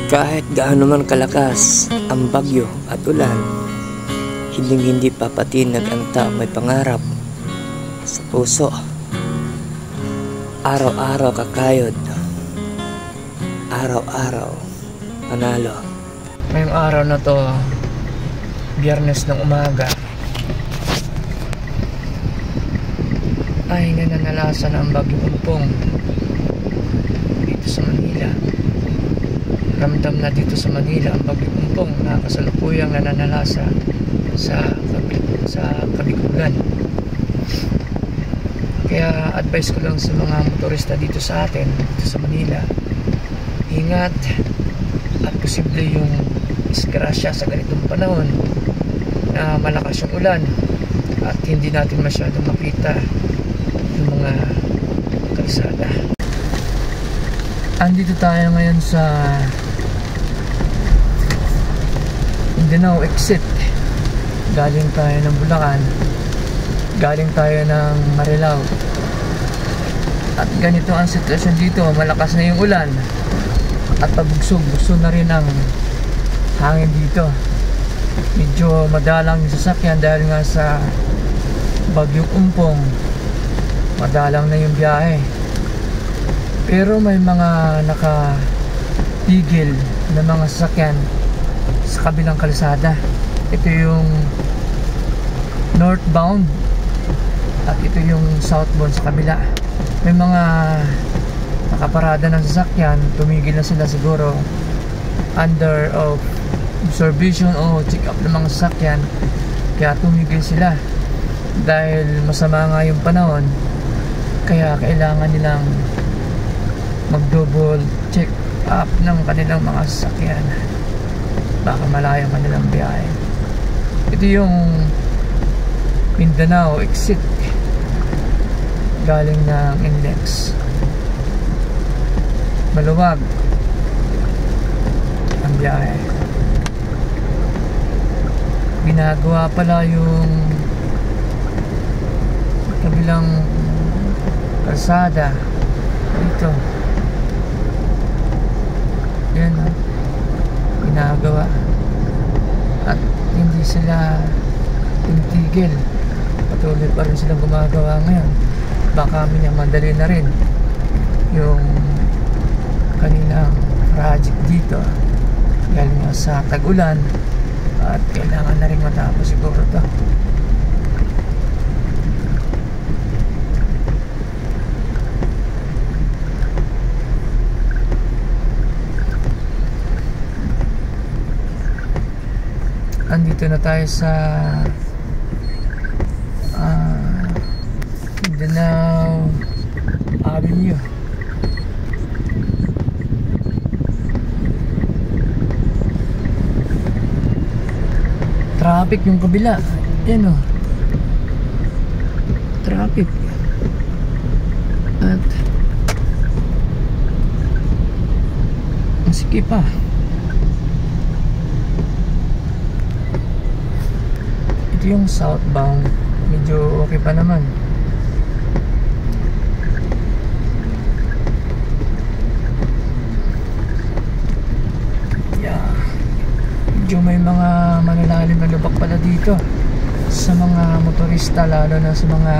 Kahit gaano man kalakas ang bagyo at ulan, hindi papatinag ang taong may pangarap sa puso. Araw-araw kakayod, araw-araw panalo. Ngayong araw na to, Biyernes ng umaga, ay nananalasan ang bagyong Umpong dito sa Manila. Ramdam na dito sa Manila ang bagyong Umpong na kasalukuyang nananalasa sa kabigulan. Kaya advice ko lang sa mga motorista dito sa atin, dito sa Manila, ingat at posible yung disgrasya sa ganitong panahon na malakas yung ulan at hindi natin masyadong makita yung mga kalsada. Andito tayo ngayon sa Mindanao exit. Galing tayo ng Bulacan, galing tayo ng Marilao, at ganito ang sitwasyon dito. Malakas na yung ulan at pabugsog-bugso na rin ang hangin dito. Medyo madalang yung sasakyan dahil nga sa bagyong Umpong. Madalang na yung biyahe, pero may mga nakapigil na mga sasakyan sa kabilang kalsada. Ito yung northbound at ito yung southbound sa kabila. May mga nakaparada ng sasakyan, tumigil na sila siguro under of observation o check up ng mga sasakyan, kaya tumigil sila dahil masama nga yung panahon. Kaya kailangan nilang mag-double check up ng kanilang mga sasakyan, baka malayo kanilang biyahe. Ito yung Mindanao exit galing ng Index. Maluwag ang biyahe. Ginagawa pala yung kabilang kalsada dito. Yan o, ginagawa at hindi sila tumigil. Patuloy pa rin silang gumagawa ngayon. Baka madali na rin yung kanilang project dito dahil nga sa tag-ulan at kailangan na rin matapos siguro to. Andito na tayo sa Mindanao Avenue. Traffic yung kabila. Yan o, traffic. At masikip pa. Ito yung southbound, medyo okay pa naman. Yeah, medyo may mga malalalim na lubak pala dito sa mga motorista, lalo na sa mga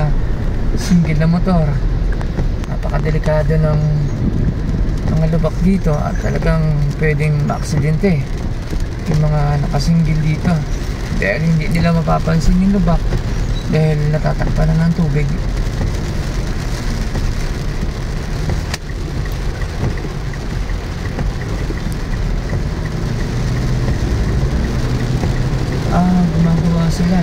single na motor. Napakadelikado ng mga lubak dito at talagang pwedeng maaksidente yung mga nakasingle dito dahil hindi nila mapapansin yung lubak dahil natatakpan na ng tubig. Gumagawa sila.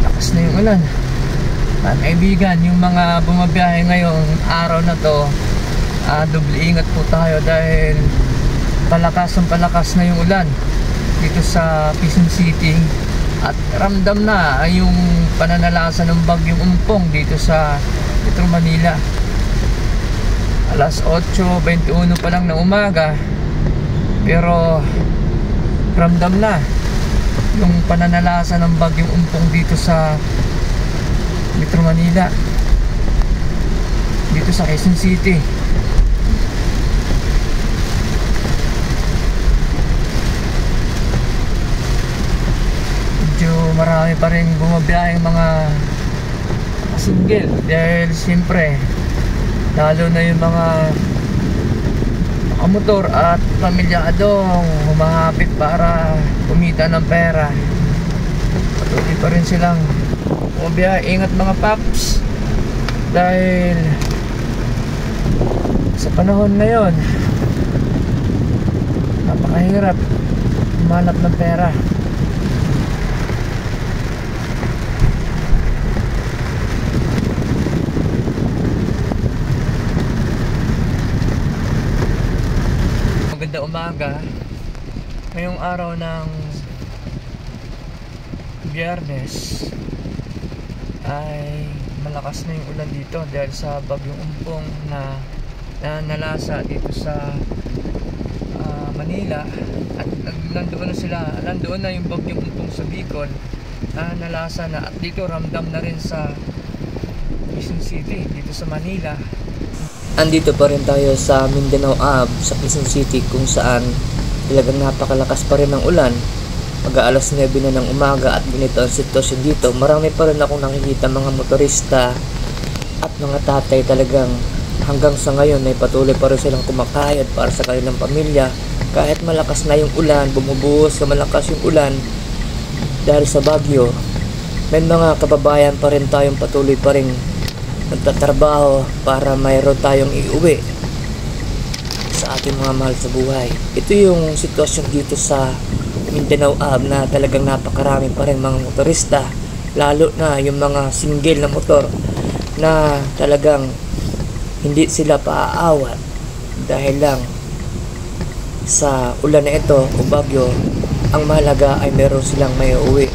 Lakas na yung ulan. Kaibigan, yung mga bumabiyahe ngayong araw na to, doble ingat po tayo dahil palakas na yung ulan dito sa Quezon City at ramdam na yung pananalasa ng bagyong Umpong dito sa Metro Manila. Alas 8:21 pa lang ng umaga, pero ramdam na yung pananalasa ng bagyong umpong dito sa Metro Manila, dito sa Quezon City. Medyo marami pa rin bumabiyaheng mga single dahil siyempre lalo na yung mga motor at pamilyadong humahapit para kumita ng pera. Patuloy pa rin silang bumabiyahe. Ingat mga paps, dahil sa panahon ngayon napakahirap humanap ng pera. Maganda umaga ngayong araw ng Biyernes, ay malakas na yung ulan dito dahil sa bagyong umpong na nalasa dito sa Manila. At nandoon na yung bagyong umpong sa Bicol, nalasa na, at dito ramdam na rin sa Quezon City dito sa Manila. Andito pa rin tayo sa Mindanao Ave sa Quezon City, kung saan talagang napakalakas pa rin ng ulan. Mag-aalas 9 na ng umaga at ganito ang sitwasyon dito. Marami pa rin akong nakikita mga motorista at mga tatay, talagang hanggang sa ngayon ay patuloy pa rin silang kumakayod para sa kanilang pamilya. Kahit malakas na yung ulan, bumubuhos sa malakas yung ulan dahil sa bagyo, may mga kababayan pa rin tayong patuloy pa rin nagtatrabaho para mayroon tayong iuwi sa ating mga mahal sa buhay. Ito yung sitwasyon dito sa Mindanao Ave na talagang napakarami pa rin mga motorista, lalo na yung mga single na motor na talagang hindi sila paaawat dahil lang sa ulan na ito o bagyo. Ang mahalaga ay meron silang may uwi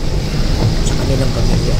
sa kanilang pamilya.